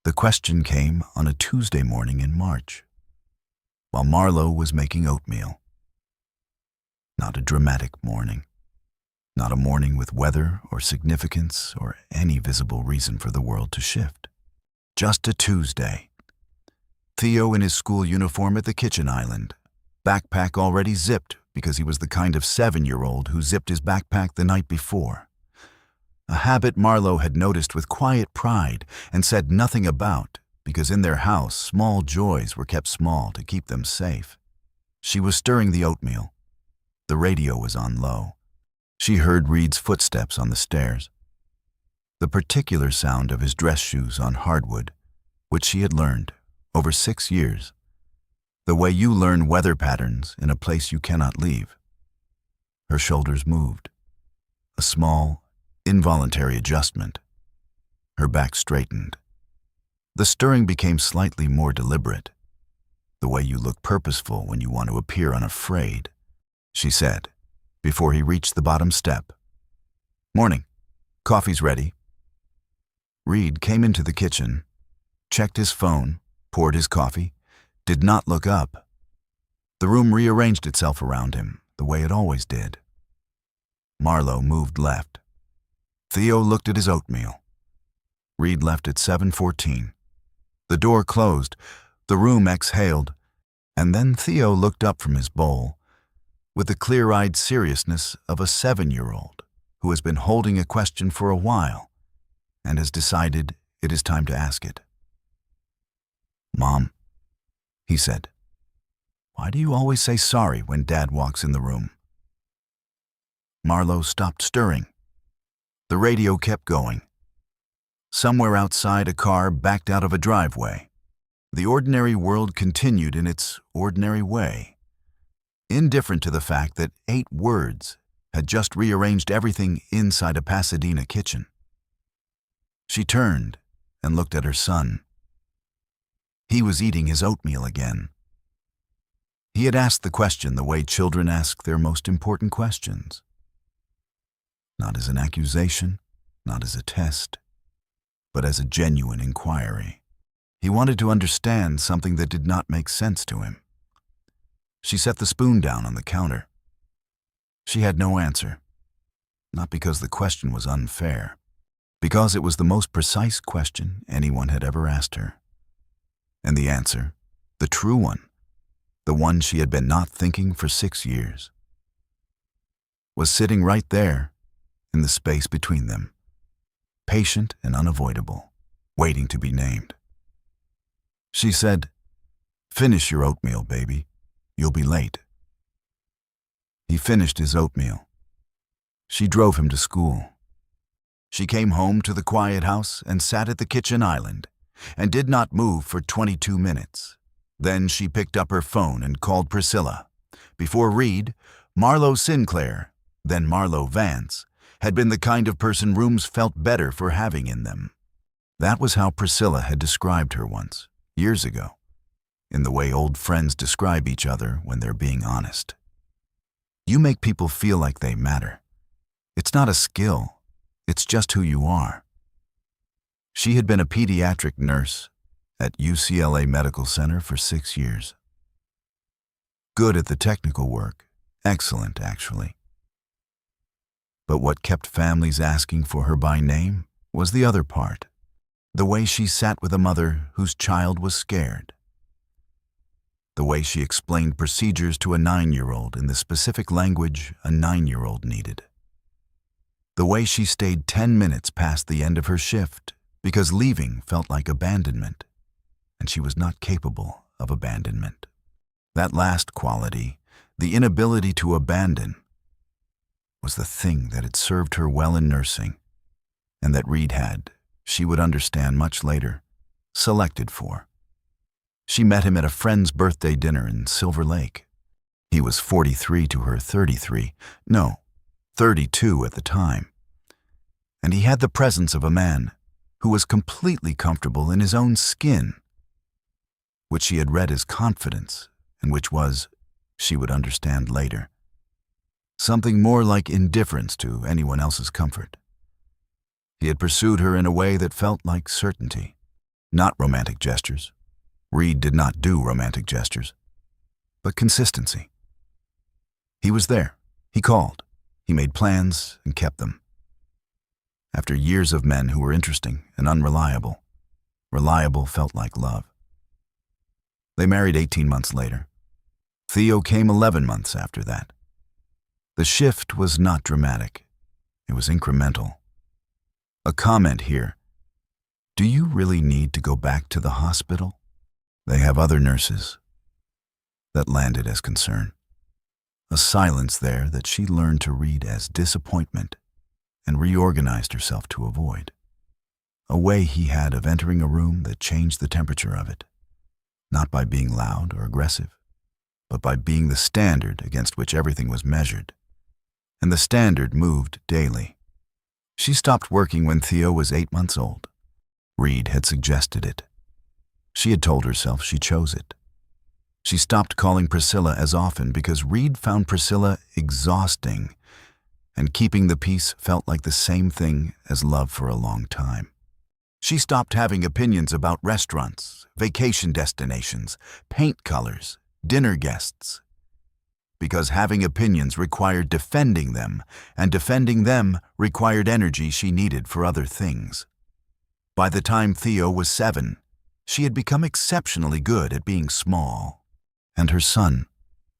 The question came on a Tuesday morning in March, while Marlowe was making oatmeal. Not a dramatic morning. Not a morning with weather or significance or any visible reason for the world to shift. Just a Tuesday. Theo in his school uniform at the kitchen island, backpack already zipped because he was the kind of 7-year-old who zipped his backpack the night before. A habit Marlowe had noticed with quiet pride and said nothing about because in their house small joys were kept small to keep them safe. She was stirring the oatmeal. The radio was on low. She heard Reed's footsteps on the stairs. The particular sound of his dress shoes on hardwood, which she had learned over 6 years. The way you learn weather patterns in a place you cannot leave. Her shoulders moved. A small, involuntary adjustment. Her back straightened. The stirring became slightly more deliberate. The way you look purposeful when you want to appear unafraid, she said, before he reached the bottom step. "Morning. Coffee's ready." Reed came into the kitchen, checked his phone, poured his coffee, did not look up. The room rearranged itself around him, the way it always did. Marlowe moved left. Theo looked at his oatmeal. Reed left at 7:14. The door closed, the room exhaled, and then Theo looked up from his bowl with the clear-eyed seriousness of a 7-year-old who has been holding a question for a while and has decided it is time to ask it. "Mom," he said, "why do you always say sorry when Dad walks in the room?" Marlowe stopped stirring. The radio kept going. Somewhere outside, a car backed out of a driveway. The ordinary world continued in its ordinary way, indifferent to the fact that 8 words had just rearranged everything inside a Pasadena kitchen. She turned and looked at her son. He was eating his oatmeal again. He had asked the question the way children ask their most important questions. Not as an accusation, not as a test, but as a genuine inquiry. He wanted to understand something that did not make sense to him. She set the spoon down on the counter. She had no answer, not because the question was unfair, because it was the most precise question anyone had ever asked her. And the answer, the true one, the one she had been not thinking for 6 years, was sitting right there in the space between them, patient and unavoidable, waiting to be named. She said, "Finish your oatmeal, baby. You'll be late." He finished his oatmeal. She drove him to school. She came home to the quiet house and sat at the kitchen island and did not move for 22 minutes. Then she picked up her phone and called Priscilla. Before Reed, Marlowe Sinclair, then Marlowe Vance, had been the kind of person rooms felt better for having in them. That was how Priscilla had described her once, years ago, in the way old friends describe each other when they're being honest. You make people feel like they matter. It's not a skill, it's just who you are. She had been a pediatric nurse at UCLA Medical Center for 6 years. Good at the technical work, excellent actually. But what kept families asking for her by name was the other part, the way she sat with a mother whose child was scared. The way she explained procedures to a 9-year-old in the specific language a 9-year-old needed. The way she stayed 10 minutes past the end of her shift because leaving felt like abandonment, and she was not capable of abandonment. That last quality, the inability to abandon, was the thing that had served her well in nursing, and that Reed had, she would understand much later, selected for. She met him at a friend's birthday dinner in Silver Lake. He was 43 to her 33, no, 32 at the time. And he had the presence of a man who was completely comfortable in his own skin, which she had read as confidence, and which was, she would understand later, something more like indifference to anyone else's comfort. He had pursued her in a way that felt like certainty. Not romantic gestures. Reed did not do romantic gestures. But consistency. He was there. He called. He made plans and kept them. After years of men who were interesting and unreliable, reliable felt like love. They married 18 months later. Theo came 11 months after that. The shift was not dramatic. It was incremental. A comment here. Do you really need to go back to the hospital? They have other nurses. That landed as concern. A silence there that she learned to read as disappointment and reorganized herself to avoid. A way he had of entering a room that changed the temperature of it, not by being loud or aggressive, but by being the standard against which everything was measured. And the standard moved daily. She stopped working when Theo was 8 months old. Reed had suggested it. She had told herself she chose it. She stopped calling Priscilla as often because Reed found Priscilla exhausting, and keeping the peace felt like the same thing as love for a long time. She stopped having opinions about restaurants, vacation destinations, paint colors, dinner guests, because having opinions required defending them, and defending them required energy she needed for other things. By the time Theo was 7, she had become exceptionally good at being small. And her son,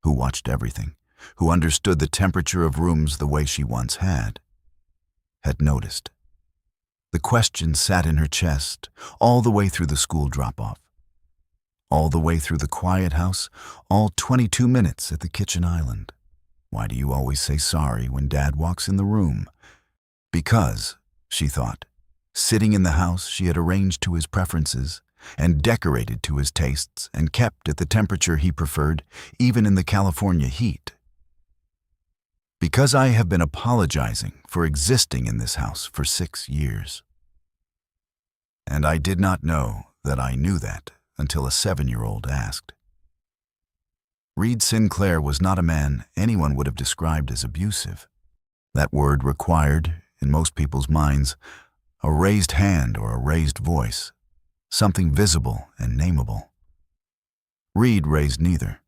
who watched everything, who understood the temperature of rooms the way she once had noticed. The question sat in her chest all the way through the school drop-off, all the way through the quiet house, all 22 minutes at the kitchen island. Why do you always say sorry when Dad walks in the room? Because, she thought, sitting in the house she had arranged to his preferences and decorated to his tastes and kept at the temperature he preferred, even in the California heat. Because I have been apologizing for existing in this house for 6 years. And I did not know that I knew that until a 7-year-old asked. Reed Sinclair was not a man anyone would have described as abusive. That word required, in most people's minds, a raised hand or a raised voice, something visible and nameable. Reed raised neither.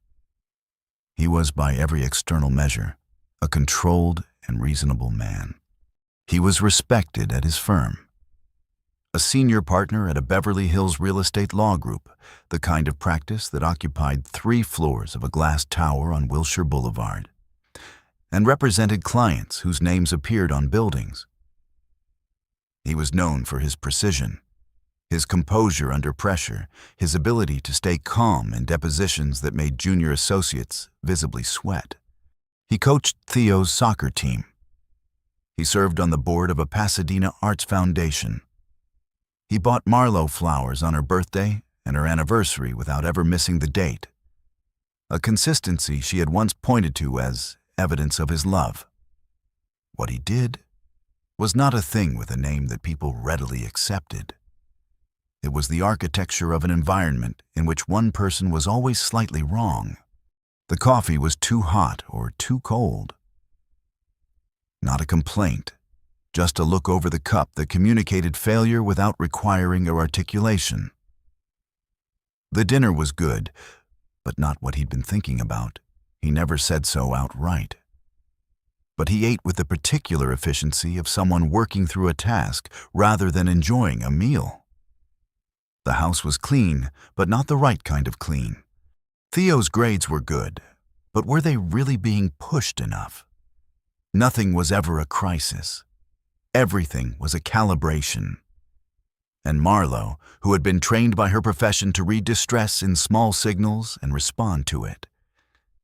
He was, by every external measure, a controlled and reasonable man. He was respected at his firm. A senior partner at a Beverly Hills real estate law group, the kind of practice that occupied 3 floors of a glass tower on Wilshire Boulevard, and represented clients whose names appeared on buildings. He was known for his precision, his composure under pressure, his ability to stay calm in depositions that made junior associates visibly sweat. He coached Theo's soccer team. He served on the board of a Pasadena arts foundation. He bought Marlowe flowers on her birthday and her anniversary without ever missing the date, a consistency she had once pointed to as evidence of his love. What he did was not a thing with a name that people readily accepted. It was the architecture of an environment in which one person was always slightly wrong. The coffee was too hot or too cold. Not a complaint, just a look over the cup that communicated failure without requiring a articulation. The dinner was good, but not what he'd been thinking about. He never said so outright. But he ate with the particular efficiency of someone working through a task rather than enjoying a meal. The house was clean, but not the right kind of clean. Theo's grades were good, but were they really being pushed enough? Nothing was ever a crisis. Everything was a calibration. And Marlowe, who had been trained by her profession to read distress in small signals and respond to it,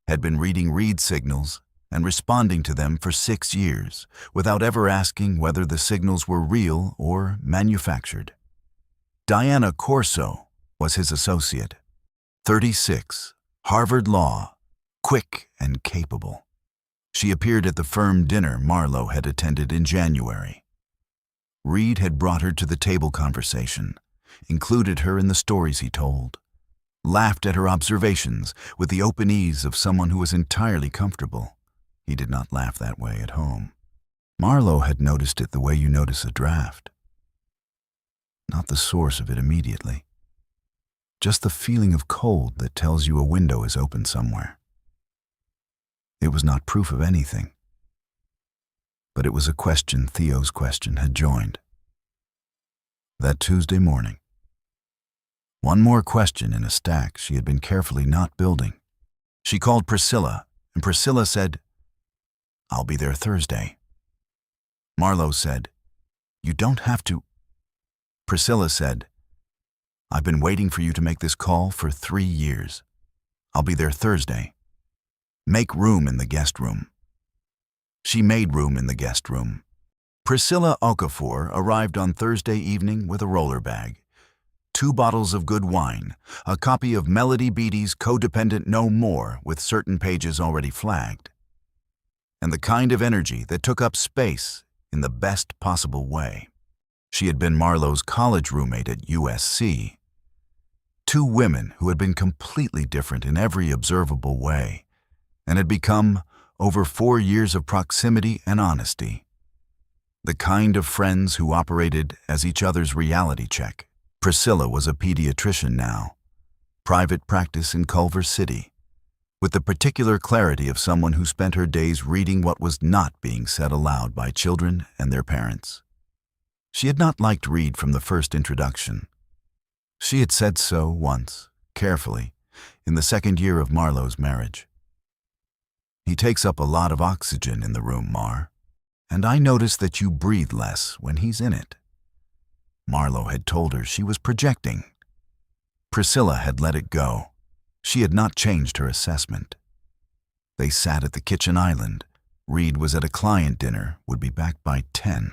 had been reading Reed signals and responding to them for 6 years, without ever asking whether the signals were real or manufactured. Diana Corso was his associate. 36, Harvard Law, quick and capable. She appeared at the firm dinner Marlowe had attended in January. Reed had brought her to the table conversation, included her in the stories he told, laughed at her observations with the open ease of someone who was entirely comfortable. He did not laugh that way at home. Marlowe had noticed it the way you notice a draft. Not the source of it immediately, just the feeling of cold that tells you a window is open somewhere. It was not proof of anything, but it was a question Theo's question had joined. That Tuesday morning, one more question in a stack she had been carefully not building. She called Priscilla, and Priscilla said, "I'll be there Thursday." Marlo said, "You don't have to." Priscilla said, "I've been waiting for you to make this call for 3 years. I'll be there Thursday. Make room in the guest room." She made room in the guest room. Priscilla Okafor arrived on Thursday evening with a roller bag, 2 bottles of good wine, a copy of Melody Beattie's Codependent No More with certain pages already flagged, and the kind of energy that took up space in the best possible way. She had been Marlo's college roommate at USC. 2 women who had been completely different in every observable way, and had become, over 4 years of proximity and honesty, the kind of friends who operated as each other's reality check. Priscilla was a pediatrician now, private practice in Culver City, with the particular clarity of someone who spent her days reading what was not being said aloud by children and their parents. She had not liked Reed from the first introduction. She had said so once, carefully, in the 2nd year of Marlo's marriage. "He takes up a lot of oxygen in the room, Mar, and I notice that you breathe less when he's in it." Marlo had told her she was projecting. Priscilla had let it go. She had not changed her assessment. They sat at the kitchen island. Reed was at a client dinner, would be back by 10.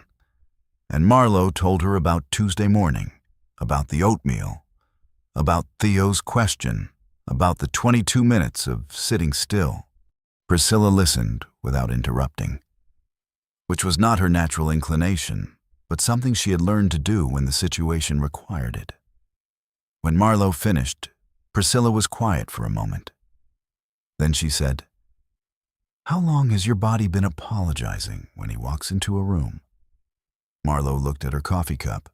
And Marlo told her about Tuesday morning, about the oatmeal, about Theo's question, about the 22 minutes of sitting still. Priscilla listened without interrupting, which was not her natural inclination, but something she had learned to do when the situation required it. When Marlo finished, Priscilla was quiet for a moment. Then she said, "How long has your body been apologizing when he walks into a room?" Marlo looked at her coffee cup.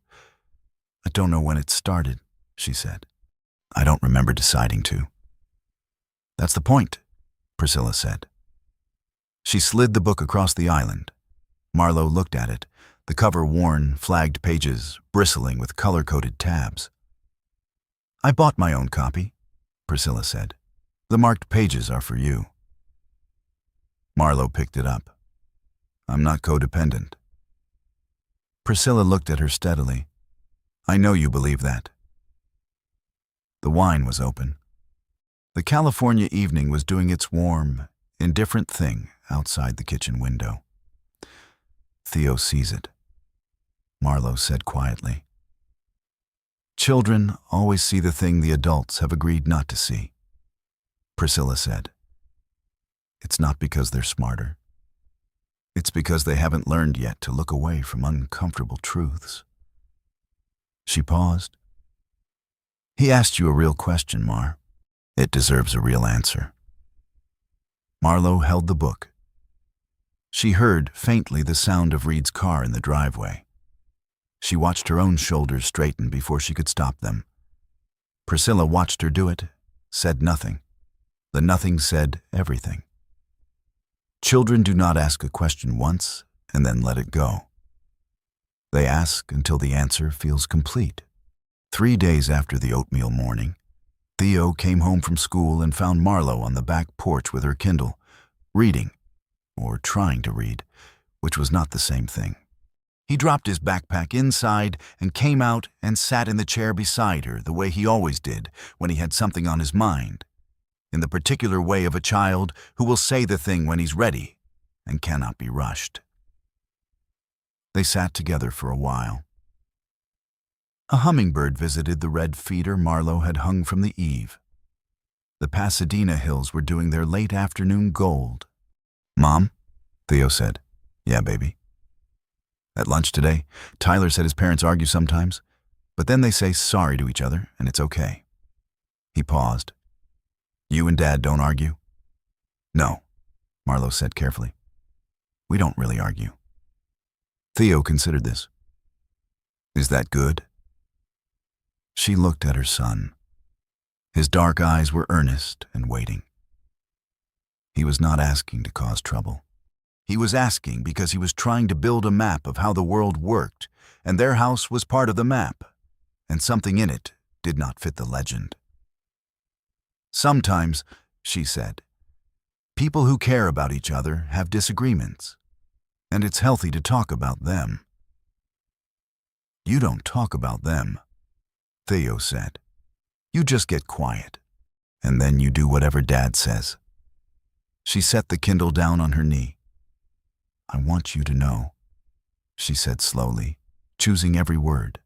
"I don't know when it started," she said. "I don't remember deciding to." "That's the point," Priscilla said. She slid the book across the island. Marlo looked at it, the cover worn, flagged pages bristling with color-coded tabs. "I bought my own copy," Priscilla said. "The marked pages are for you." Marlo picked it up. "I'm not codependent." Priscilla looked at her steadily. "I know you believe that." The wine was open. The California evening was doing its warm, indifferent thing outside the kitchen window. "Theo sees it," Marlo said quietly. "Children always see the thing the adults have agreed not to see," Priscilla said. "It's not because they're smarter. It's because they haven't learned yet to look away from uncomfortable truths." She paused. "He asked you a real question, Mar. It deserves a real answer." Marlo held the book. She heard faintly the sound of Reed's car in the driveway. She watched her own shoulders straighten before she could stop them. Priscilla watched her do it, said nothing. The nothing said everything. Children do not ask a question once and then let it go. They ask until the answer feels complete. 3 days after the oatmeal morning, Theo came home from school and found Marlo on the back porch with her Kindle, reading, or trying to read, which was not the same thing. He dropped his backpack inside and came out and sat in the chair beside her the way he always did when he had something on his mind, in the particular way of a child who will say the thing when he's ready and cannot be rushed. They sat together for a while. A hummingbird visited the red feeder Marlo had hung from the eave. The Pasadena hills were doing their late afternoon gold. "Mom?" Theo said. "Yeah, baby." "At lunch today, Tyler said his parents argue sometimes, but then they say sorry to each other and it's okay." He paused. "You and Dad don't argue?" "No," Marlo said carefully. "We don't really argue." Theo considered this. "Is that good?" She looked at her son. His dark eyes were earnest and waiting. He was not asking to cause trouble. He was asking because he was trying to build a map of how the world worked, and their house was part of the map, and something in it did not fit the legend. Sometimes, she said, people who care about each other have disagreements, and it's healthy to talk about them. You don't talk about them, Theo said. You just get quiet, and then you do whatever Dad says. She set the Kindle down on her knee. I want you to know, she said slowly, choosing every word,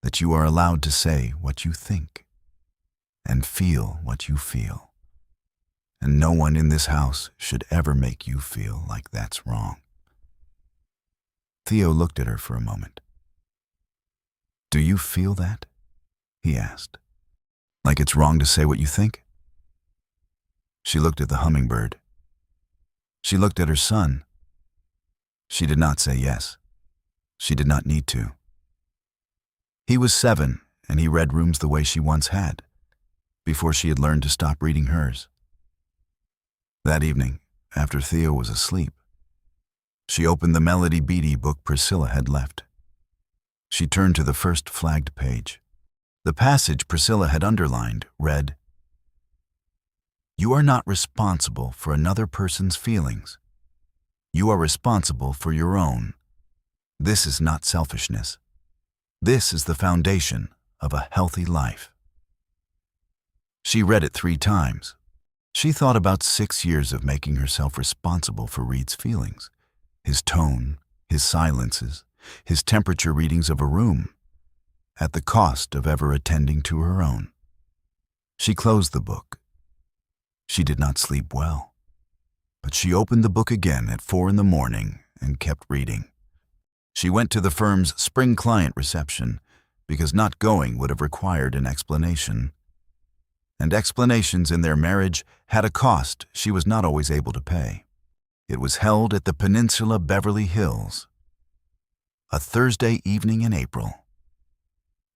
that you are allowed to say what you think and feel what you feel. And no one in this house should ever make you feel like that's wrong. Theo looked at her for a moment. Do you feel that? He asked. Like it's wrong to say what you think? She looked at the hummingbird. She looked at her son. She did not say yes. She did not need to. He was 7, and he read rooms the way she once had, before she had learned to stop reading hers. That evening, after Theo was asleep, she opened the Melody Beattie book Priscilla had left. She turned to the first flagged page. The passage Priscilla had underlined read, You are not responsible for another person's feelings. You are responsible for your own. This is not selfishness. This is the foundation of a healthy life. She read it 3 times. She thought about 6 years of making herself responsible for Reed's feelings, his tone, his silences, his temperature readings of a room, at the cost of ever attending to her own. She closed the book. She did not sleep well, but she opened the book again at 4 a.m. and kept reading. She went to the firm's spring client reception because not going would have required an explanation. And explanations in their marriage had a cost she was not always able to pay. It was held at the Peninsula Beverly Hills. A Thursday evening in April.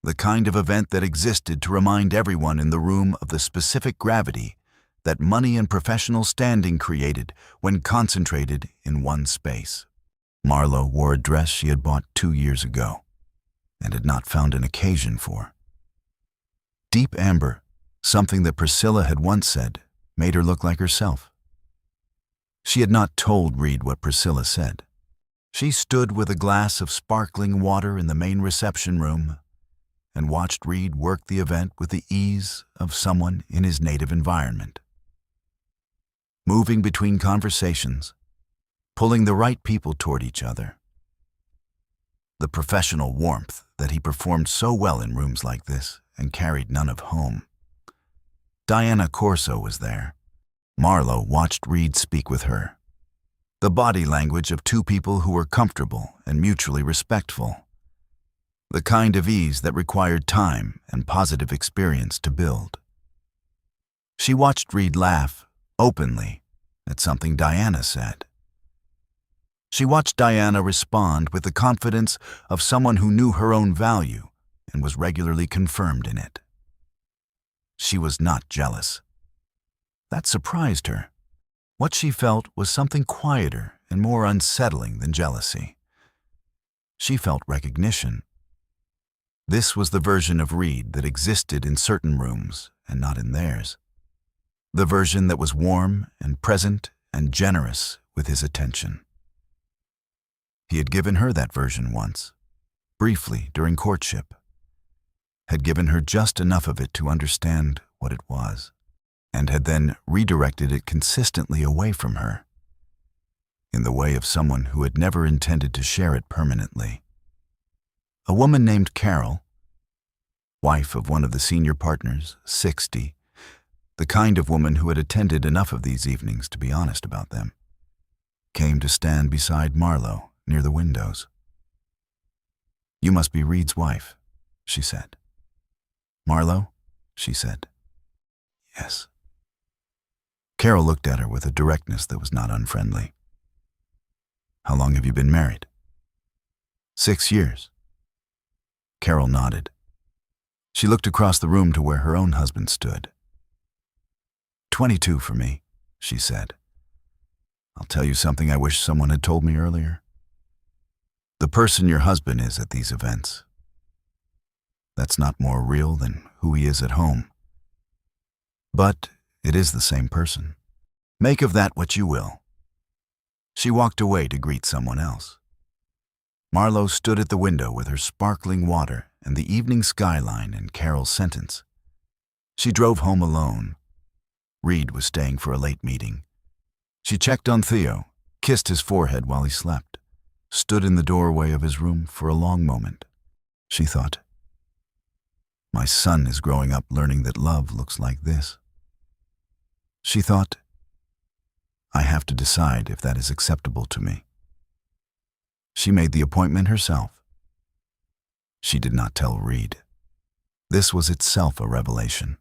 The kind of event that existed to remind everyone in the room of the specific gravity that money and professional standing created when concentrated in one space. Marlo wore a dress she had bought 2 years ago and had not found an occasion for. Deep amber, something that Priscilla had once said, made her look like herself. She had not told Reed what Priscilla said. She stood with a glass of sparkling water in the main reception room and watched Reed work the event with the ease of someone in his native environment. Moving between conversations, pulling the right people toward each other. The professional warmth that he performed so well in rooms like this and carried none of home. Diana Corso was there. Marlo watched Reed speak with her. The body language of 2 people who were comfortable and mutually respectful. The kind of ease that required time and positive experience to build. She watched Reed laugh, openly, at something Diana said. She watched Diana respond with the confidence of someone who knew her own value and was regularly confirmed in it. She was not jealous. That surprised her. What she felt was something quieter and more unsettling than jealousy. She felt recognition. This was the version of Reed that existed in certain rooms and not in theirs. The version that was warm and present and generous with his attention. He had given her that version once, briefly during courtship. Had given her just enough of it to understand what it was, and had then redirected it consistently away from her, in the way of someone who had never intended to share it permanently. A woman named Carol, wife of one of the senior partners, 60, the kind of woman who had attended enough of these evenings to be honest about them, came to stand beside Marlo near the windows. You must be Reed's wife, she said. Marlo, she said. Yes. Carol looked at her with a directness that was not unfriendly. How long have you been married? 6 years. Carol nodded. She looked across the room to where her own husband stood. 22 for me, she said. I'll tell you something I wish someone had told me earlier. The person your husband is at these events, that's not more real than who he is at home. But it is the same person. Make of that what you will. She walked away to greet someone else. Marlowe stood at the window with her sparkling water and the evening skyline and Carol's sentence. She drove home alone. Reed was staying for a late meeting. She checked on Theo, kissed his forehead while he slept, stood in the doorway of his room for a long moment. She thought, my son is growing up learning that love looks like this. She thought, I have to decide if that is acceptable to me. She made the appointment herself. She did not tell Reed. This was itself a revelation.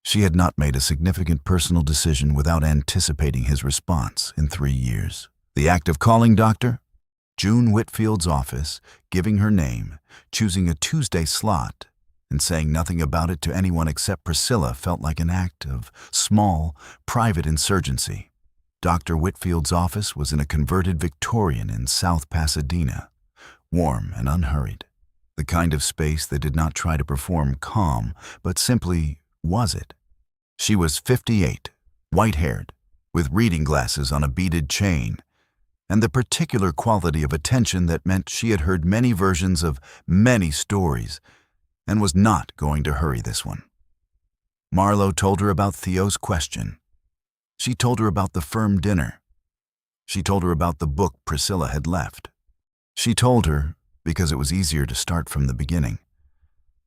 She had not made a significant personal decision without anticipating his response in 3 years. The act of calling Dr. June Whitfield's office, giving her name, choosing a Tuesday slot, and saying nothing about it to anyone except Priscilla felt like an act of small, private insurgency. Dr. Whitfield's office was in a converted Victorian in South Pasadena, warm and unhurried. The kind of space that did not try to perform calm, but simply was it. She was 58, white-haired, with reading glasses on a beaded chain, and the particular quality of attention that meant she had heard many versions of many stories and was not going to hurry this one. Marlowe told her about Theo's question. She told her about the firm dinner. She told her about the book Priscilla had left. She told her, because it was easier to start from the beginning,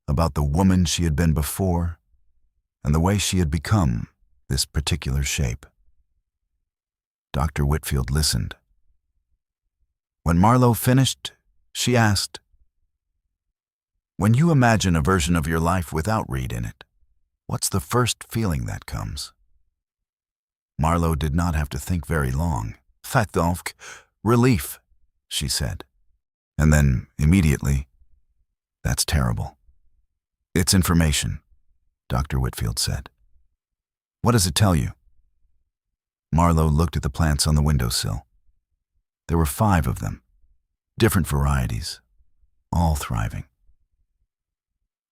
about the woman she had been before and the way she had become this particular shape. Dr. Whitfield listened. When Marlowe finished, she asked, when you imagine a version of your life without Reed in it, what's the first feeling that comes? Marlowe did not have to think very long. Fat donc, relief, she said. And then, immediately, that's terrible. It's information, Dr. Whitfield said. What does it tell you? Marlowe looked at the plants on the windowsill. There were 5 of them, different varieties, all thriving.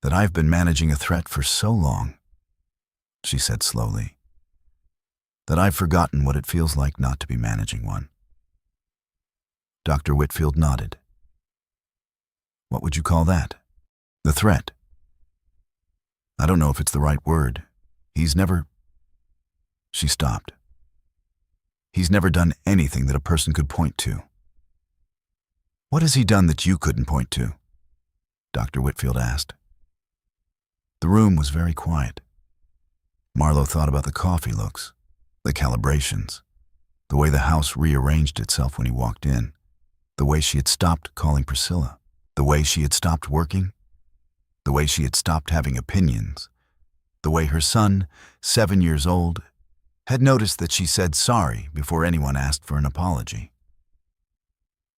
That I've been managing a threat for so long, she said slowly, that I've forgotten what it feels like not to be managing one. Dr. Whitfield nodded. What would you call that? The threat. I don't know if it's the right word. He's never... She stopped. He's never done anything that a person could point to. What has he done that you couldn't point to? Dr. Whitfield asked. The room was very quiet. Marlowe thought about the coffee looks, the calibrations, the way the house rearranged itself when he walked in, the way she had stopped calling Priscilla, the way she had stopped working, the way she had stopped having opinions, the way her son, 7 years old, had noticed that she said sorry before anyone asked for an apology.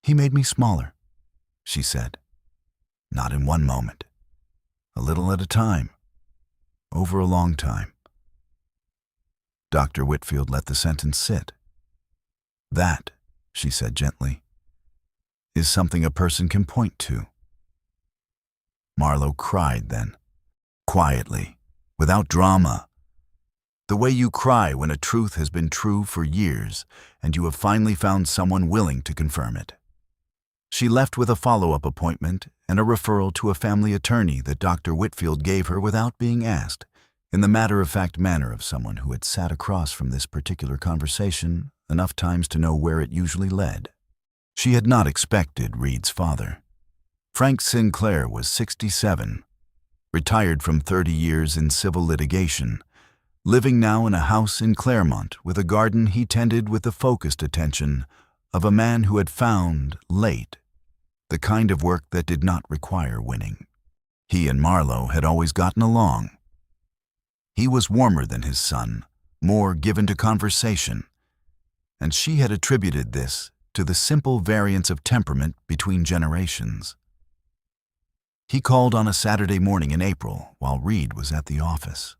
He made me smaller, she said. Not in one moment. A little at a time. Over a long time. Dr. Whitfield let the sentence sit. That, she said gently, is something a person can point to. Marlowe cried then, quietly, without drama. The way you cry when a truth has been true for years and you have finally found someone willing to confirm it. She left with a follow-up appointment and a referral to a family attorney that Dr. Whitfield gave her without being asked, in the matter-of-fact manner of someone who had sat across from this particular conversation enough times to know where it usually led. She had not expected Reed's father. Frank Sinclair was 67, retired from 30 years in civil litigation, living now in a house in Claremont with a garden he tended with the focused attention of a man who had found, late, the kind of work that did not require winning. He and Marlowe had always gotten along. He was warmer than his son, more given to conversation, and she had attributed this to the simple variance of temperament between generations. He called on a Saturday morning in April while Reed was at the office.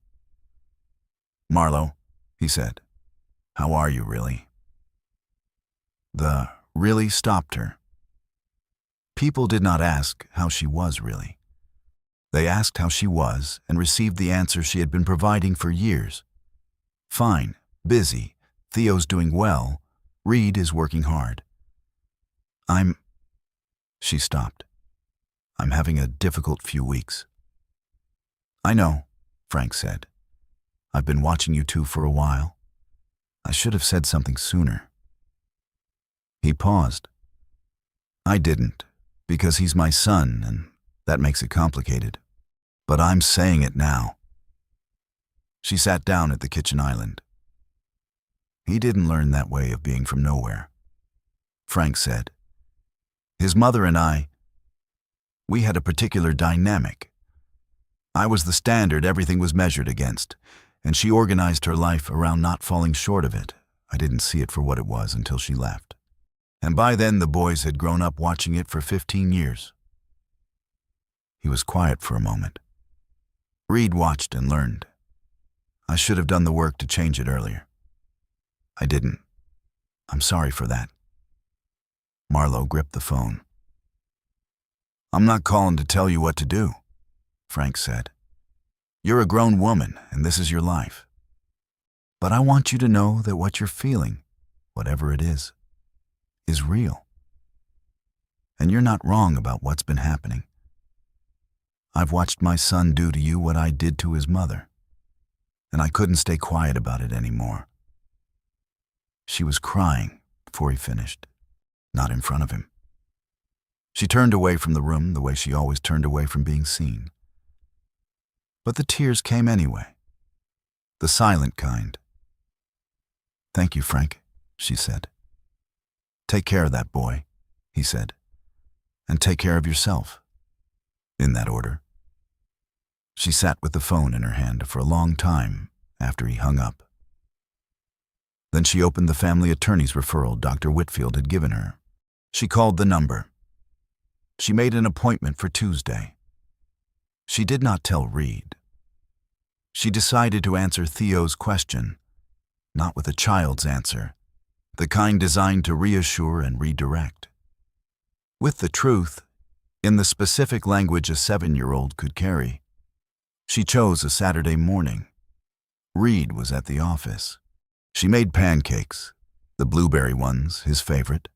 "Marlo," he said, "how are you really?" The "really" stopped her. People did not ask how she was really. They asked how she was and received the answer she had been providing for years. "Fine, busy, Theo's doing well, Reed is working hard." She stopped. "I'm having a difficult few weeks." "I know," Frank said. "I've been watching you two for a while. I should have said something sooner." He paused. "I didn't, because he's my son, and that makes it complicated. But I'm saying it now." She sat down at the kitchen island. "He didn't learn that way of being from nowhere," Frank said. "His mother and we had a particular dynamic. I was the standard everything was measured against, and she organized her life around not falling short of it. I didn't see it for what it was until she left. And by then the boys had grown up watching it for 15 years. He was quiet for a moment. "Reed watched and learned. I should have done the work to change it earlier. I didn't. I'm sorry for that." Marlo gripped the phone. "I'm not calling to tell you what to do," Frank said. "You're a grown woman, and this is your life. But I want you to know that what you're feeling, whatever it is real. And you're not wrong about what's been happening. I've watched my son do to you what I did to his mother, and I couldn't stay quiet about it anymore." She was crying before he finished, not in front of him. She turned away from the room the way she always turned away from being seen. But the tears came anyway, the silent kind. "Thank you, Frank," she said. "Take care of that boy," he said, "and take care of yourself." In that order. She sat with the phone in her hand for a long time after he hung up. Then she opened the family attorney's referral Dr. Whitfield had given her. She called the number. She made an appointment for Tuesday. She did not tell Reed. She decided to answer Theo's question, not with a child's answer, the kind designed to reassure and redirect. With the truth, in the specific language a 7-year-old could carry. She chose a Saturday morning. Reed was at the office. She made pancakes, the blueberry ones, his favorite.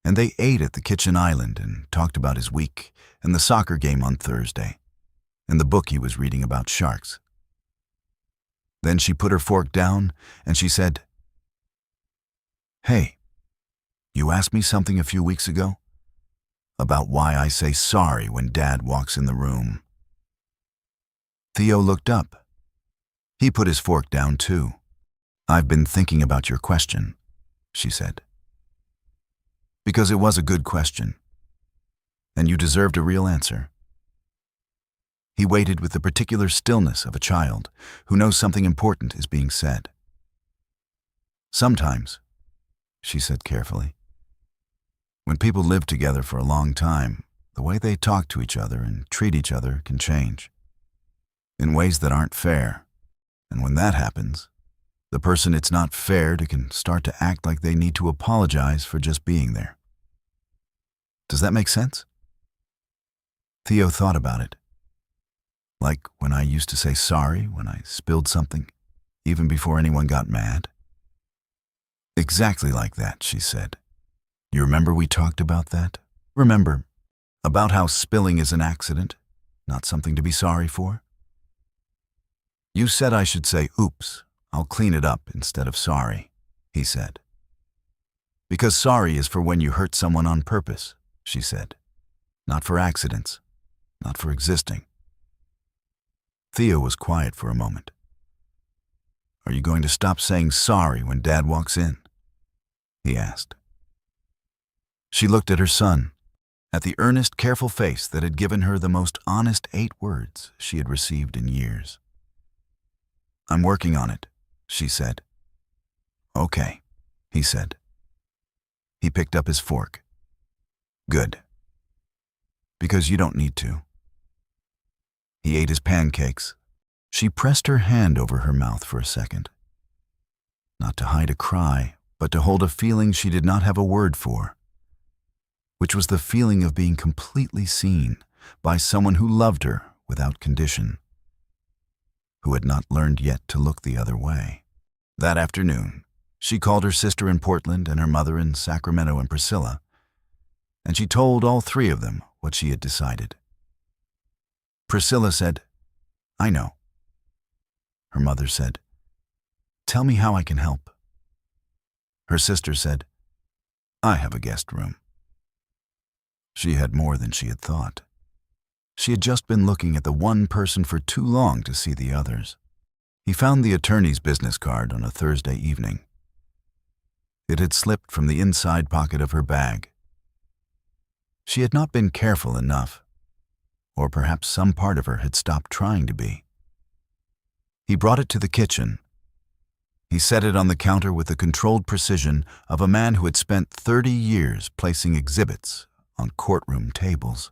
And they ate at the kitchen island and talked about his week and the soccer game on Thursday and the book he was reading about sharks. Then she put her fork down and she said, "Hey, you asked me something a few weeks ago about why I say sorry when Dad walks in the room." Theo looked up. He put his fork down too. "I've been thinking about your question," she said. "Because it was a good question, and you deserved a real answer." He waited with the particular stillness of a child who knows something important is being said. "Sometimes," she said carefully, "when people live together for a long time, the way they talk to each other and treat each other can change in ways that aren't fair. And when that happens, the person it's not fair to can start to act like they need to apologize for just being there. Does that make sense?" Theo thought about it. "Like when I used to say sorry when I spilled something, even before anyone got mad?" "Exactly like that," she said. "You remember we talked about that? Remember, about how spilling is an accident, not something to be sorry for? You said I should say, 'Oops, I'll clean it up,' instead of 'sorry,'" he said. "Because sorry is for when you hurt someone on purpose," she said. "Not for accidents, not for existing." Theo was quiet for a moment. "Are you going to stop saying sorry when Dad walks in?" he asked. She looked at her son, at the earnest, careful face that had given her the most honest 8 words she had received in years. "I'm working on it," she said. "Okay," he said. He picked up his fork. "Good." Because you don't need to. He ate his pancakes. She pressed her hand over her mouth for a second. Not to hide a cry, but to hold a feeling she did not have a word for, which was the feeling of being completely seen by someone who loved her without condition, who had not learned yet to look the other way. That afternoon, she called her sister in Portland and her mother in Sacramento and Priscilla, and she told all three of them what she had decided. Priscilla said, "I know." Her mother said, "Tell me how I can help." Her sister said, "I have a guest room." She had more than she had thought. She had just been looking at the one person for too long to see the others. He found the attorney's business card on a Thursday evening. It had slipped from the inside pocket of her bag. She had not been careful enough, or perhaps some part of her had stopped trying to be. He brought it to the kitchen. He set it on the counter with the controlled precision of a man who had spent 30 years placing exhibits on courtroom tables.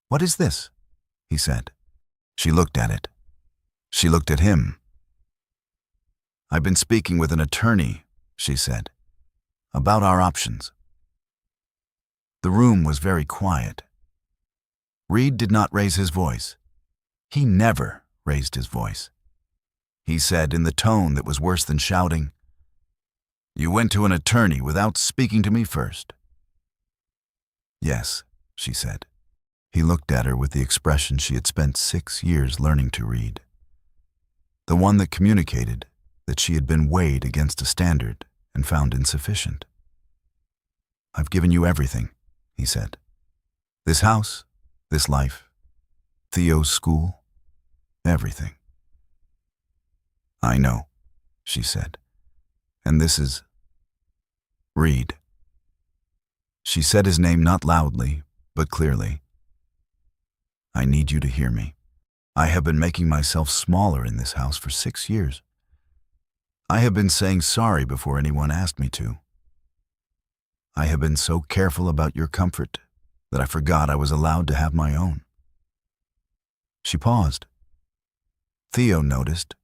"What is this?" he said. She looked at it. She looked at him. "I've been speaking with an attorney," she said, "about our options." The room was very quiet. Reed did not raise his voice. He never raised his voice. He said in the tone that was worse than shouting, "You went to an attorney without speaking to me first." "Yes," she said. He looked at her with the expression she had spent 6 years learning to read. The one that communicated that she had been weighed against a standard and found insufficient. "I've given you everything," he said. "This house, this life, Theo's school, everything." "I know," she said. "And this is Reed." She said his name not loudly, but clearly. "I need you to hear me. I have been making myself smaller in this house for 6 years. I have been saying sorry before anyone asked me to. I have been so careful about your comfort that I forgot I was allowed to have my own." She paused. Theo noticed.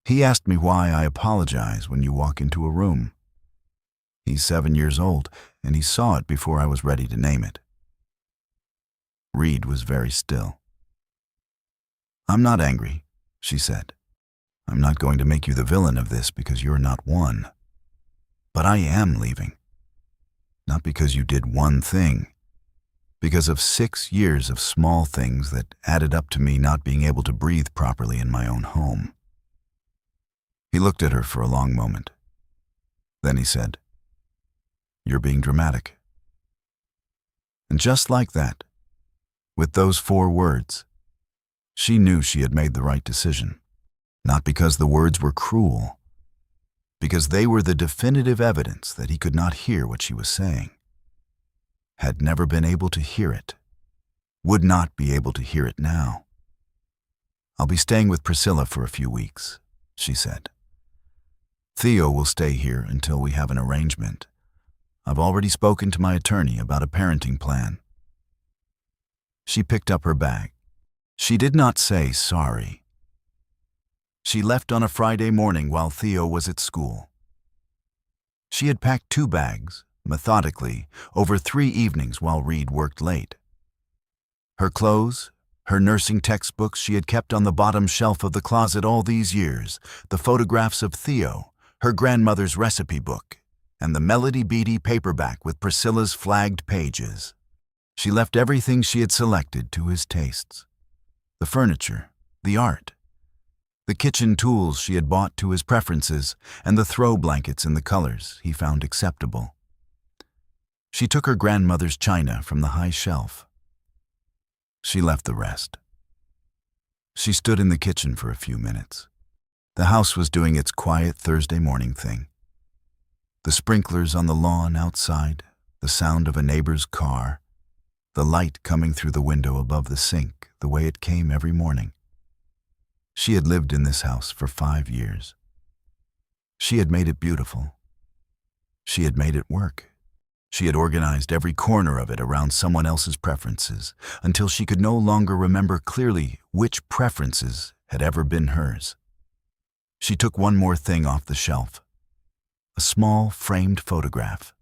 "He asked me why I apologize when you walk into a room. He's 7 years old, and he saw it before I was ready to name it." Reed was very still. "I'm not angry," she said. "I'm not going to make you the villain of this because you're not one. But I am leaving. Not because you did one thing, because of 6 years of small things that added up to me not being able to breathe properly in my own home." He looked at her for a long moment. Then he said, "You're being dramatic." And just like that, with those 4 words, she knew she had made the right decision. Not because the words were cruel, because they were the definitive evidence that he could not hear what she was saying, had never been able to hear it, would not be able to hear it now. "I'll be staying with Priscilla for a few weeks," she said. "Theo will stay here until we have an arrangement. I've already spoken to my attorney about a parenting plan." She picked up her bag. She did not say sorry. She left on a Friday morning while Theo was at school. She had packed 2 bags, methodically, over 3 evenings while Reed worked late. Her clothes, her nursing textbooks she had kept on the bottom shelf of the closet all these years, the photographs of Theo, her grandmother's recipe book, and the Melody Beatty paperback with Priscilla's flagged pages. She left everything she had selected to his tastes. The furniture, the art, the kitchen tools she had bought to his preferences, and the throw blankets in the colors he found acceptable. She took her grandmother's china from the high shelf. She left the rest. She stood in the kitchen for a few minutes. The house was doing its quiet Thursday morning thing. The sprinklers on the lawn outside, the sound of a neighbor's car, the light coming through the window above the sink the way it came every morning. She had lived in this house for 5 years. She had made it beautiful. She had made it work. She had organized every corner of it around someone else's preferences until she could no longer remember clearly which preferences had ever been hers. She took one more thing off the shelf, a small framed photograph.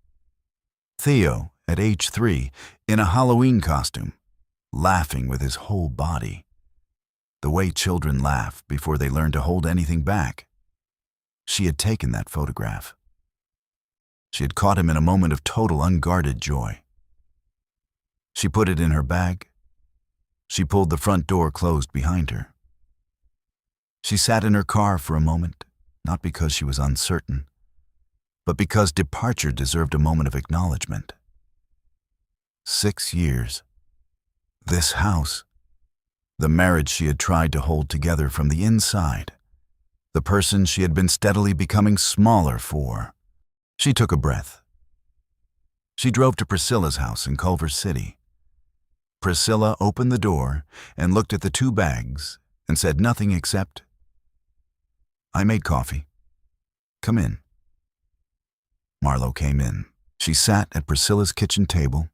Theo, at age 3, in a Halloween costume, laughing with his whole body. The way children laugh before they learn to hold anything back. She had taken that photograph. She had caught him in a moment of total unguarded joy. She put it in her bag. She pulled the front door closed behind her. She sat in her car for a moment, not because she was uncertain, but because departure deserved a moment of acknowledgement. 6 years. This house. The marriage she had tried to hold together from the inside. The person she had been steadily becoming smaller for. She took a breath. She drove to Priscilla's house in Culver City. Priscilla opened the door and looked at the 2 bags and said nothing except, "I made coffee. Come in." Marlo came in. She sat at Priscilla's kitchen table.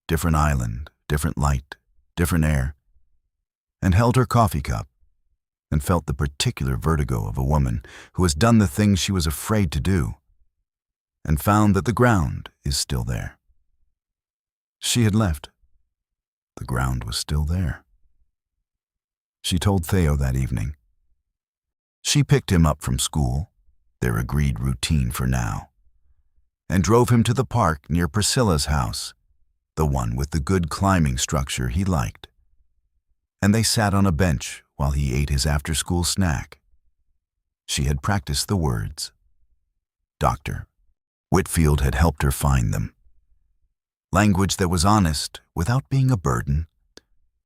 Different island, different light, different air, and held her coffee cup and felt the particular vertigo of a woman who has done the things she was afraid to do and found that the ground is still there. She had left. The ground was still there. She told Theo that evening. She picked him up from school, their agreed routine for now, and drove him to the park near Priscilla's house, the one with the good climbing structure he liked. And they sat on a bench while he ate his after-school snack. She had practiced the words. Dr. Whitfield had helped her find them. Language that was honest without being a burden,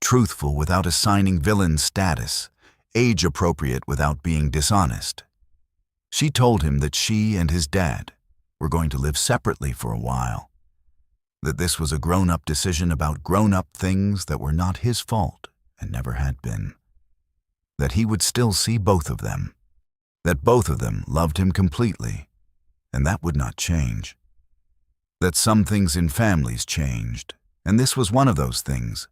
truthful without assigning villain status, age-appropriate without being dishonest. She told him that she and his dad were going to live separately for a while, that this was a grown-up decision about grown-up things that were not his fault and never had been, that he would still see both of them, that both of them loved him completely, and that would not change, that some things in families changed, and this was one of those things,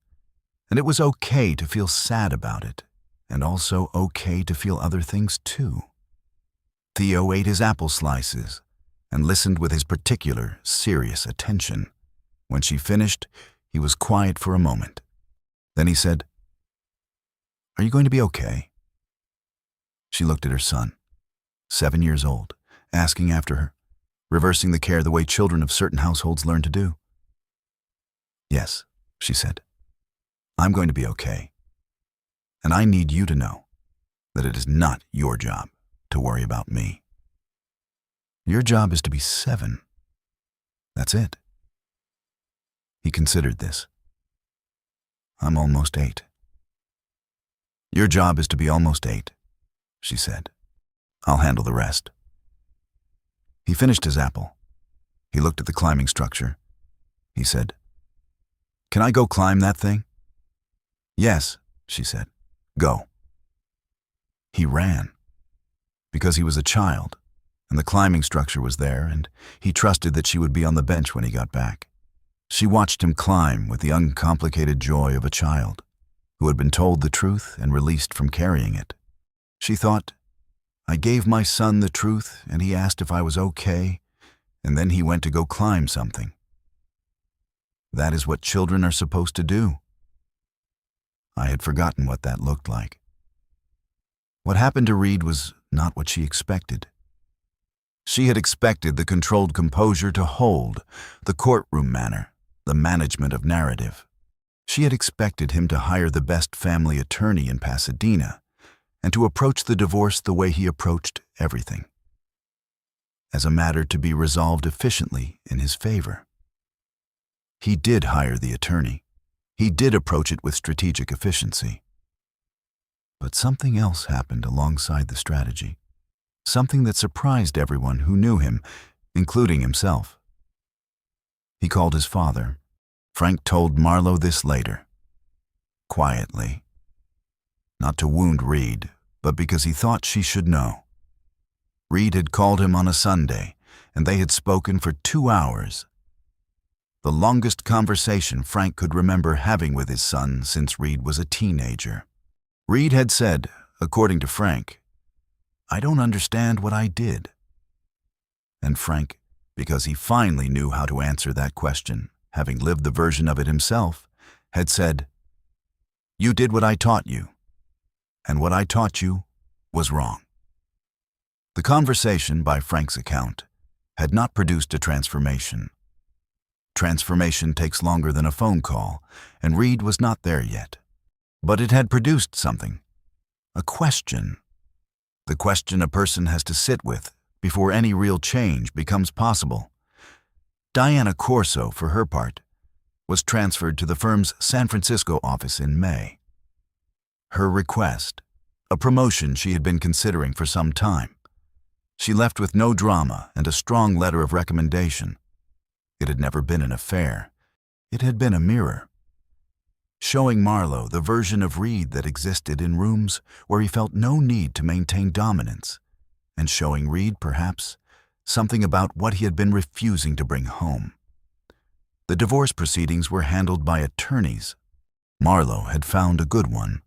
and it was okay to feel sad about it, and also okay to feel other things too. Theo ate his apple slices and listened with his particular, serious attention. When she finished, he was quiet for a moment. Then he said, "Are you going to be okay?" She looked at her son, 7 years old, asking after her, reversing the care the way children of certain households learn to do. "Yes," she said, "I'm going to be okay. And I need you to know that it is not your job to worry about me. Your job is to be 7. That's it." He considered this. "I'm almost 8. Your job is to be almost 8, she said. "I'll handle the rest." He finished his apple. He looked at the climbing structure. He said, "Can I go climb that thing?" "Yes," she said. "Go." He ran, because he was a child, and the climbing structure was there, and he trusted that she would be on the bench when he got back. She watched him climb with the uncomplicated joy of a child who had been told the truth and released from carrying it. She thought, I gave my son the truth and he asked if I was okay, and then he went to go climb something. That is what children are supposed to do. I had forgotten what that looked like. What happened to Reed was not what she expected. She had expected the controlled composure to hold, the courtroom manner, the management of narrative. She had expected him to hire the best family attorney in Pasadena and to approach the divorce the way he approached everything, as a matter to be resolved efficiently in his favor. He did hire the attorney. He did approach it with strategic efficiency. But something else happened alongside the strategy, something that surprised everyone who knew him, including himself. He called his father. Frank told Marlo this later, quietly, not to wound Reed, but because he thought she should know. Reed had called him on a Sunday, and they had spoken for 2 hours. The longest conversation Frank could remember having with his son since Reed was a teenager. Reed had said, according to Frank, "I don't understand what I did." And Frank, because he finally knew how to answer that question, having lived the version of it himself, had said, "You did what I taught you, and what I taught you was wrong." The conversation, by Frank's account, had not produced a transformation. Transformation takes longer than a phone call, and Reed was not there yet. But it had produced something, a question. The question a person has to sit with before any real change becomes possible. Diana Corso, for her part, was transferred to the firm's San Francisco office in May. Her request, a promotion she had been considering for some time. She left with no drama and a strong letter of recommendation. It had never been an affair. It had been a mirror, showing Marlowe the version of Reed that existed in rooms where he felt no need to maintain dominance, and showing Reed, perhaps, something about what he had been refusing to bring home. The divorce proceedings were handled by attorneys. Marlowe had found a good one.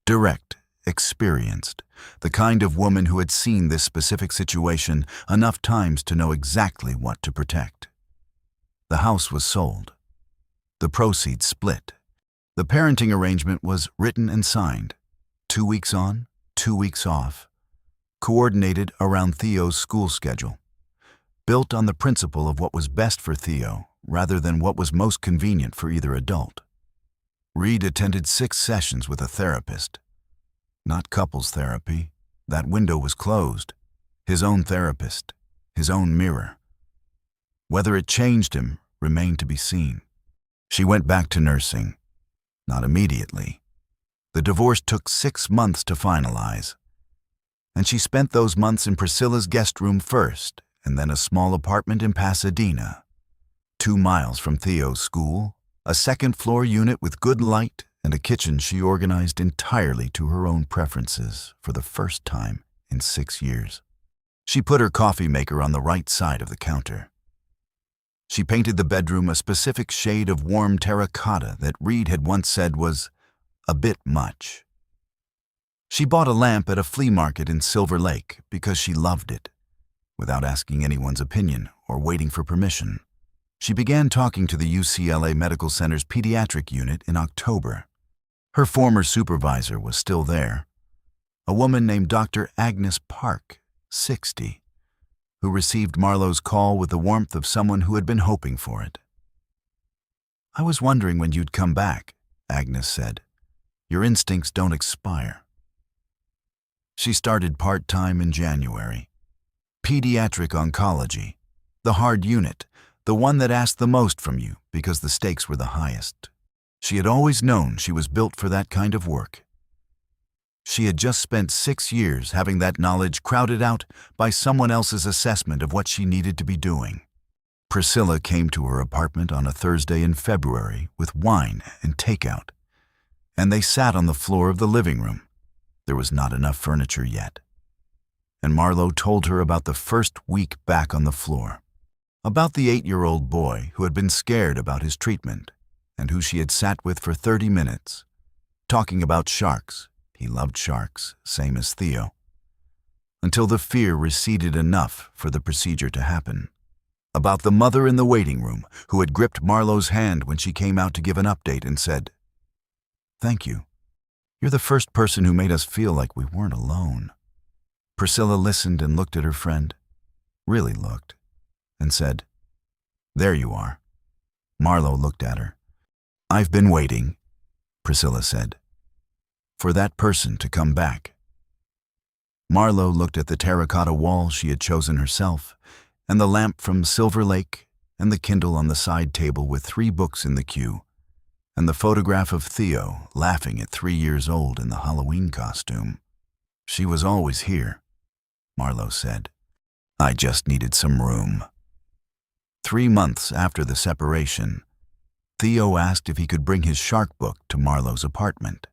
Direct, experienced, the kind of woman who had seen this specific situation enough times to know exactly what to protect. The house was sold. The proceeds split. The parenting arrangement was written and signed. 2 weeks on, 2 weeks off. Coordinated around Theo's school schedule. Built on the principle of what was best for Theo rather than what was most convenient for either adult. Reed attended 6 sessions with a therapist. Not couples therapy. That window was closed. His own therapist. His own mirror. Whether it changed him remained to be seen. She went back to nursing. Not immediately. The divorce took 6 months to finalize. And she spent those months in Priscilla's guest room first, and then a small apartment in Pasadena, 2 miles from Theo's school, a second-floor unit with good light and a kitchen she organized entirely to her own preferences for the first time in 6 years. She put her coffee maker on the right side of the counter. She painted the bedroom a specific shade of warm terracotta that Reed had once said was a bit much. She bought a lamp at a flea market in Silver Lake because she loved it. Without asking anyone's opinion or waiting for permission, she began talking to the UCLA Medical Center's pediatric unit in October. Her former supervisor was still there, a woman named Dr. Agnes Park, 60, who received Marlowe's call with the warmth of someone who had been hoping for it. "I was wondering when you'd come back," Agnes said. "Your instincts don't expire." She started part-time in January. Pediatric oncology, the hard unit, the one that asked the most from you because the stakes were the highest. She had always known she was built for that kind of work. She had just spent 6 years having that knowledge crowded out by someone else's assessment of what she needed to be doing. Priscilla came to her apartment on a Thursday in February with wine and takeout, and they sat on the floor of the living room. There was not enough furniture yet. And Marlowe told her about the first week back on the floor, about the 8-year-old boy who had been scared about his treatment and who she had sat with for 30 minutes, talking about sharks. He loved sharks, same as Theo. Until the fear receded enough for the procedure to happen. About the mother in the waiting room who had gripped Marlowe's hand when she came out to give an update and said, "Thank you. You're the first person who made us feel like we weren't alone." Priscilla listened and looked at her friend, really looked, and said, "There you are." Marlowe looked at her. "I've been waiting," Priscilla said, "for that person to come back." Marlowe looked at the terracotta wall she had chosen herself, and the lamp from Silver Lake, and the Kindle on the side table with 3 books in the queue, and the photograph of Theo laughing at 3 years old in the Halloween costume. "She was always here," Marlowe said. "I just needed some room." 3 months after the separation, Theo asked if he could bring his shark book to Marlowe's apartment.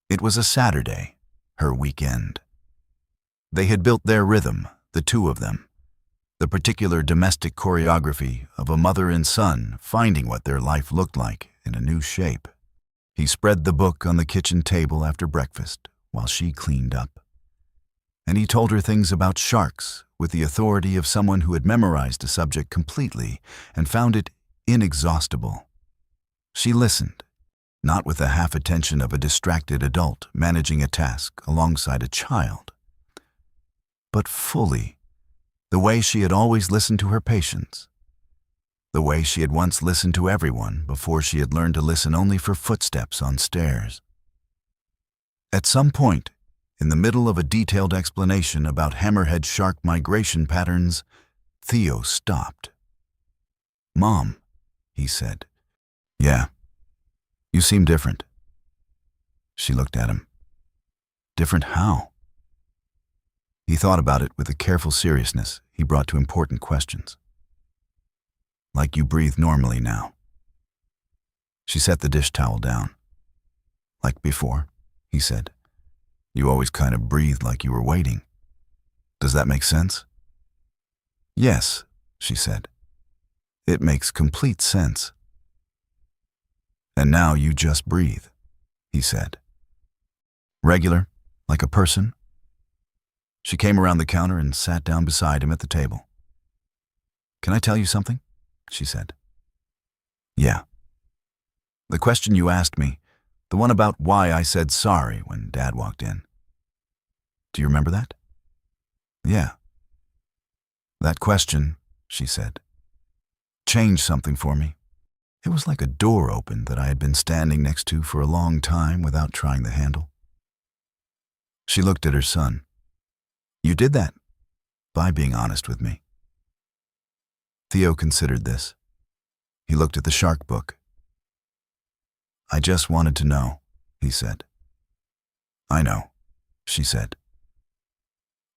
It was a Saturday, her weekend. They had built their rhythm, the two of them. the particular domestic choreography of a mother and son finding what their life looked like in a new shape. He spread the book on the kitchen table after breakfast while she cleaned up. And he told her things about sharks with the authority of someone who had memorized a subject completely and found it inexhaustible. She listened, not with the half attention of a distracted adult managing a task alongside a child, but fully, the way she had always listened to her patients, the way she had once listened to everyone before she had learned to listen only for footsteps on stairs. At some point, in the middle of a detailed explanation about hammerhead shark migration patterns, Theo stopped. "Mom," he said. "Yeah, you seem different." She looked at him. "Different how?" He thought about it with the careful seriousness he brought to important questions. "Like you breathe normally now." She set the dish towel down. "Like before," he said. "You always kind of breathed like you were waiting. Does that make sense?" "Yes," she said. "It makes complete sense." "And now you just breathe," he said. "Regular, like a person?" She came around the counter and sat down beside him at the table. "Can I tell you something?" she said. "Yeah." "The question you asked me, the one about why I said sorry when Dad walked in. Do you remember that?" "Yeah." "That question," she said, "changed something for me. It was like a door opened that I had been standing next to for a long time without trying the handle." She looked at her son. "You did that by being honest with me." Theo considered this. He looked at the shark book. "I just wanted to know," he said. "I know," she said.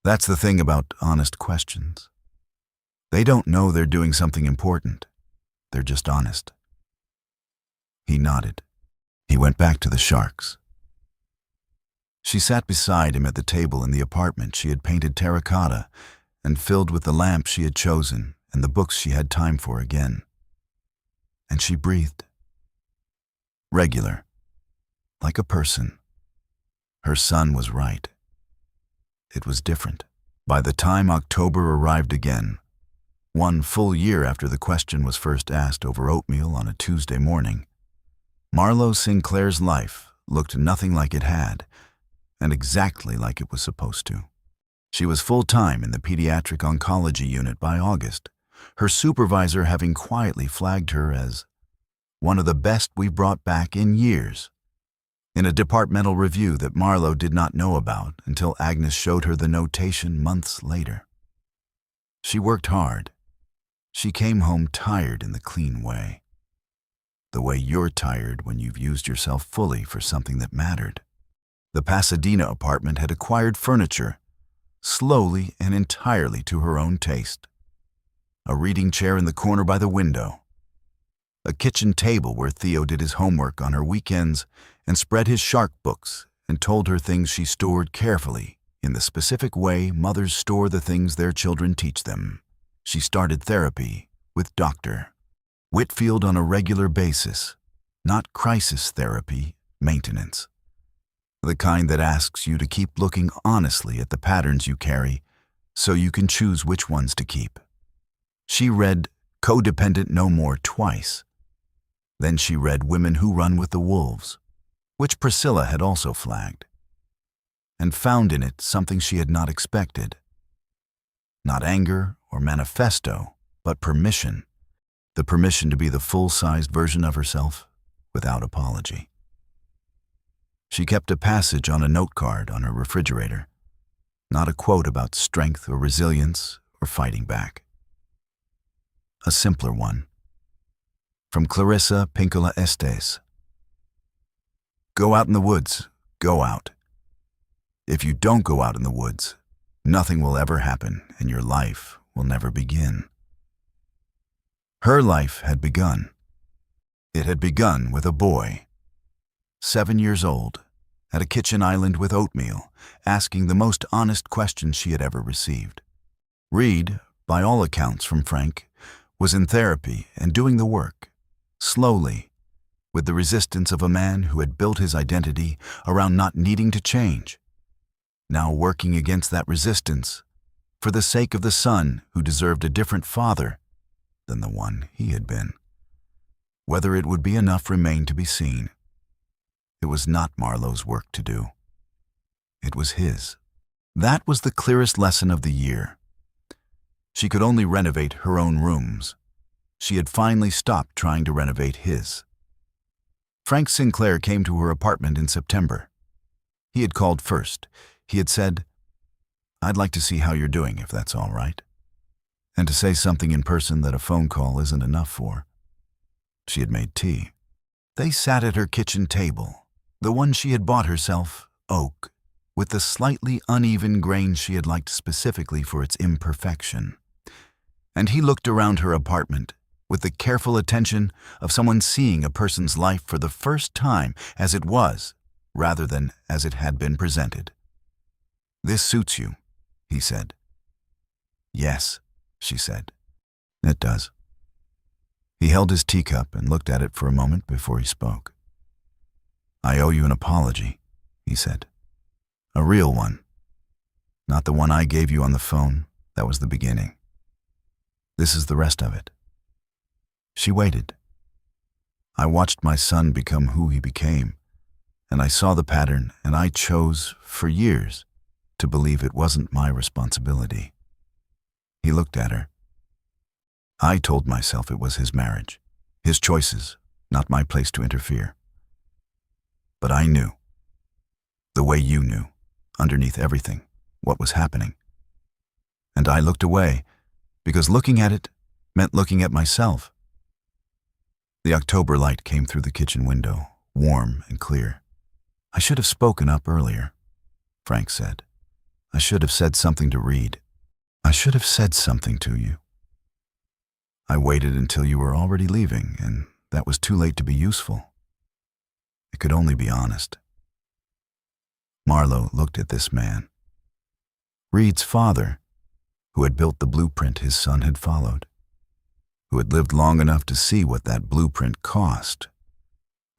"That's the thing about honest questions. They don't know they're doing something important. They're just honest." He nodded. He went back to the sharks. She sat beside him at the table in the apartment she had painted terracotta and filled with the lamp she had chosen and the books she had time for again. And she breathed. Regular, like a person. Her son was right. It was different. By the time October arrived again, 1 full year after the question was first asked over oatmeal on a Tuesday morning, Marlo Sinclair's life looked nothing like it had, and exactly like it was supposed to. She was full-time in the pediatric oncology unit by August, her supervisor having quietly flagged her as one of the best we've brought back in years, in a departmental review that Marlo did not know about until Agnes showed her the notation months later. She worked hard. She came home tired in the clean way. The way you're tired when you've used yourself fully for something that mattered. The Pasadena apartment had acquired furniture, slowly and entirely to her own taste. A reading chair in the corner by the window. A kitchen table where Theo did his homework on her weekends and spread his shark books and told her things she stored carefully in the specific way mothers store the things their children teach them. She started therapy with Dr. Whitfield on a regular basis, not crisis therapy, maintenance. The kind that asks you to keep looking honestly at the patterns you carry so you can choose which ones to keep. She read Codependent No More twice. Then she read Women Who Run with the Wolves, which Priscilla had also flagged, and found in it something she had not expected. Not anger or manifesto, but permission. The permission to be the full-sized version of herself without apology. She kept a passage on a note card on her refrigerator, not a quote about strength or resilience or fighting back. A simpler one. From Clarissa Pinkola Estes. Go out in the woods. Go out. If you don't go out in the woods, nothing will ever happen and your life will never begin. Her life had begun. It had begun with a boy, 7 years old, at a kitchen island with oatmeal, asking the most honest questions she had ever received. Reed, by all accounts from Frank, was in therapy and doing the work, slowly, with the resistance of a man who had built his identity around not needing to change, now working against that resistance for the sake of the son who deserved a different father than the one he had been. Whether it would be enough remained to be seen. It was not Marlowe's work to do. It was his. That was the clearest lesson of the year. She could only renovate her own rooms. She had finally stopped trying to renovate his. Frank Sinclair came to her apartment in September. He had called first. He had said, "I'd like to see how you're doing, if that's all right," and to say something in person that a phone call isn't enough for. She had made tea. They sat at her kitchen table, the one she had bought herself, oak, with the slightly uneven grain she had liked specifically for its imperfection. And he looked around her apartment with the careful attention of someone seeing a person's life for the first time as it was, rather than as it had been presented. "This suits you," he said. "Yes," she said. "It does." He held his teacup and looked at it for a moment before he spoke. "I owe you an apology," he said. "A real one. Not the one I gave you on the phone. That was the beginning. This is the rest of it." She waited. "I watched my son become who he became, and I saw the pattern, and I chose, for years, to believe it wasn't my responsibility." He looked at her. "I told myself it was his marriage, his choices, not my place to interfere. But I knew, the way you knew, underneath everything, what was happening. And I looked away, because looking at it meant looking at myself." The October light came through the kitchen window, warm and clear. "I should have spoken up earlier," Frank said. "I should have said something to Reed. I should have said something to you. I waited until you were already leaving, and that was too late to be useful. It could only be honest." Marlowe looked at this man. Reed's father, who had built the blueprint his son had followed, who had lived long enough to see what that blueprint cost,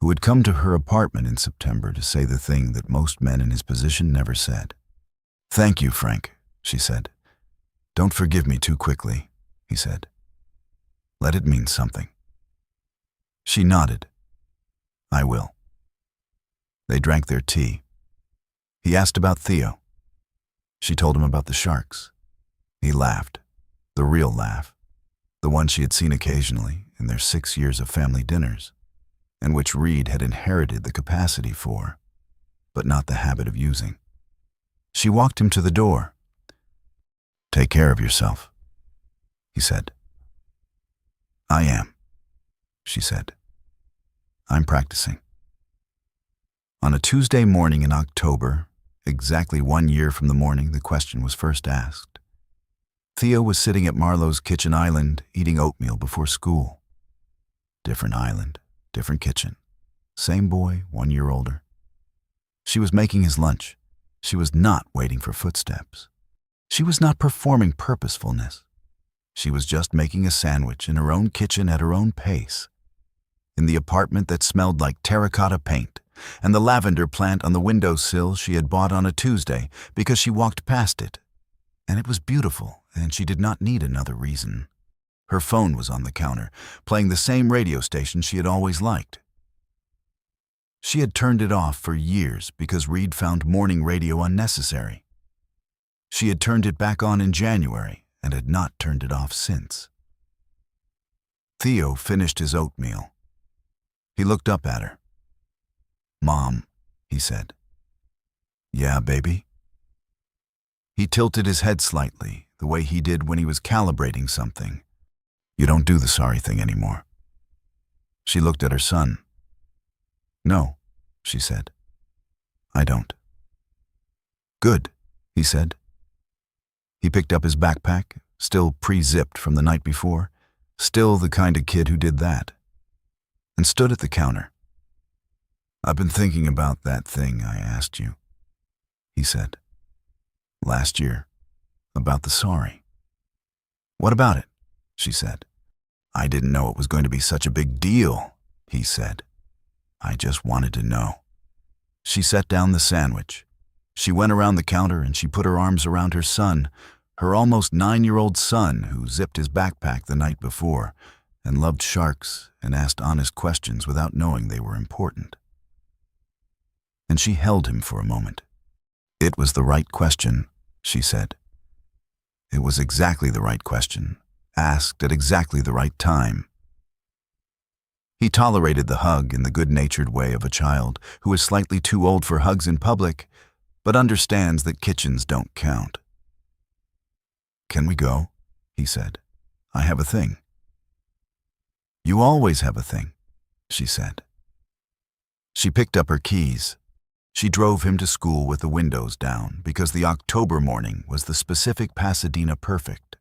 who had come to her apartment in September to say the thing that most men in his position never said. "Thank you, Frank," she said. "Don't forgive me too quickly," he said. "Let it mean something." She nodded. "I will." They drank their tea. He asked about Theo. She told him about the sharks. He laughed, the real laugh, the one she had seen occasionally in their 6 years of family dinners, and which Reed had inherited the capacity for, but not the habit of using. She walked him to the door. "Take care of yourself," he said. "I am," she said. "I'm practicing." On a Tuesday morning in October, exactly 1 year from the morning the question was first asked, Theo was sitting at Marlowe's kitchen island eating oatmeal before school. Different island, different kitchen. Same boy, 1 year older. She was making his lunch. She was not waiting for footsteps. She was not performing purposefulness. She was just making a sandwich in her own kitchen at her own pace, in the apartment that smelled like terracotta paint and the lavender plant on the windowsill she had bought on a Tuesday because she walked past it. And it was beautiful, and she did not need another reason. Her phone was on the counter, playing the same radio station she had always liked. She had turned it off for years because Reed found morning radio unnecessary. She had turned it back on in January and had not turned it off since. Theo finished his oatmeal. He looked up at her. "Mom," he said. "Yeah, baby?" He tilted his head slightly, the way he did when he was calibrating something. "You don't do the sorry thing anymore." She looked at her son. "No," she said. "I don't." "Good," he said. He picked up his backpack, still pre-zipped from the night before, still the kind of kid who did that, and stood at the counter. "I've been thinking about that thing I asked you," he said. "Last year, about the sorry." "What about it?" she said. "I didn't know it was going to be such a big deal," he said. "I just wanted to know." She set down the sandwich. She went around the counter and she put her arms around her son, her almost 9-year-old son who zipped his backpack the night before and loved sharks and asked honest questions without knowing they were important. And she held him for a moment. "It was the right question," she said. "It was exactly the right question, asked at exactly the right time." He tolerated the hug in the good-natured way of a child who is slightly too old for hugs in public, but understands that kitchens don't count. "Can we go?" he said. "I have a thing." "You always have a thing," she said. She picked up her keys. She drove him to school with the windows down because the October morning was the specific Pasadena perfect,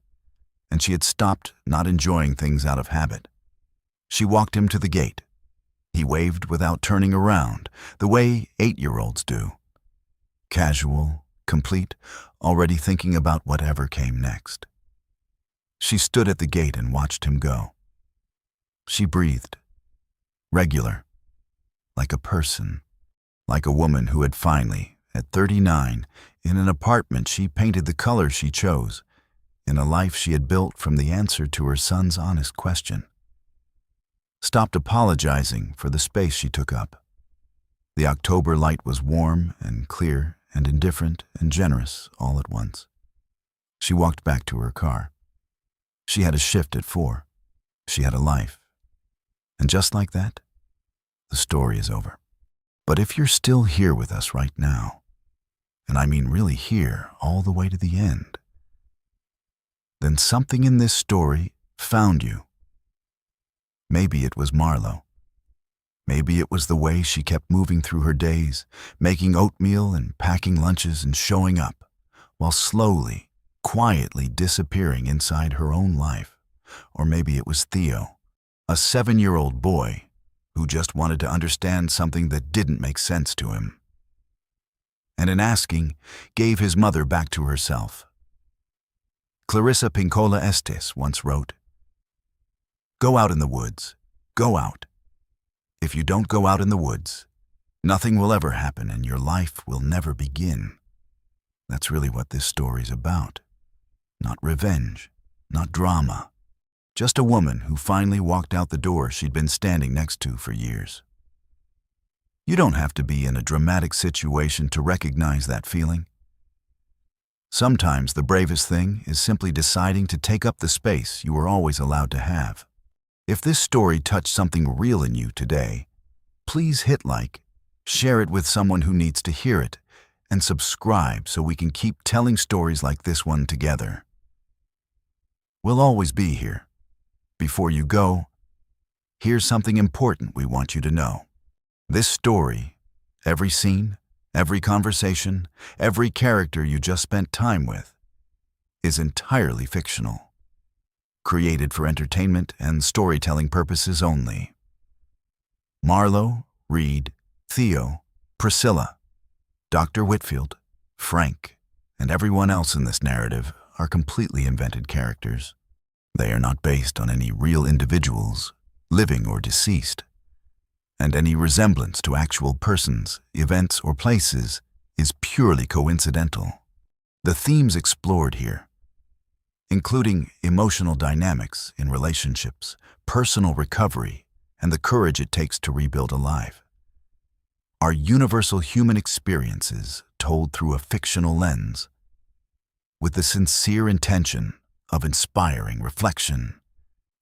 and she had stopped not enjoying things out of habit. She walked him to the gate. He waved without turning around, the way 8-year-olds do. Casual, complete, already thinking about whatever came next. She stood at the gate and watched him go. She breathed. Regular. Like a person. Like a woman who had finally, at 39, in an apartment she painted the color she chose, in a life she had built from the answer to her son's honest question. Stopped apologizing for the space she took up. The October light was warm and clear and indifferent and generous all at once. She walked back to her car. She had a shift at 4. She had a life. And just like that, the story is over. But if you're still here with us right now, and I mean really here all the way to the end, then something in this story found you. Maybe it was Marlo. Maybe it was the way she kept moving through her days, making oatmeal and packing lunches and showing up, while slowly, quietly disappearing inside her own life. Or maybe it was Theo, a 7-year-old boy who just wanted to understand something that didn't make sense to him. And in asking, gave his mother back to herself. Clarissa Pinkola Estes once wrote, "Go out in the woods. Go out. If you don't go out in the woods, nothing will ever happen and your life will never begin." That's really what this story's about. Not revenge, not drama. Just a woman who finally walked out the door she'd been standing next to for years. You don't have to be in a dramatic situation to recognize that feeling. Sometimes the bravest thing is simply deciding to take up the space you were always allowed to have. If this story touched something real in you today, please hit like, share it with someone who needs to hear it, and subscribe so we can keep telling stories like this one together. We'll always be here. Before you go, here's something important we want you to know. This story, every scene, every conversation, every character you just spent time with, is entirely fictional. Created for entertainment and storytelling purposes only. Marlo, Reed, Theo, Priscilla, Dr. Whitfield, Frank, and everyone else in this narrative are completely invented characters. They are not based on any real individuals, living or deceased, and any resemblance to actual persons, events, or places is purely coincidental. The themes explored here, including emotional dynamics in relationships, personal recovery, and the courage it takes to rebuild a life, are universal human experiences told through a fictional lens, with the sincere intention of inspiring reflection,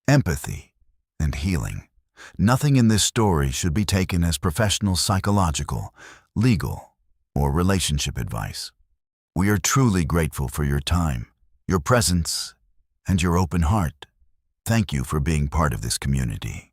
empathy, and healing. Nothing in this story should be taken as professional psychological, legal, or relationship advice. We are truly grateful for your time, your presence, and your open heart. Thank you for being part of this community.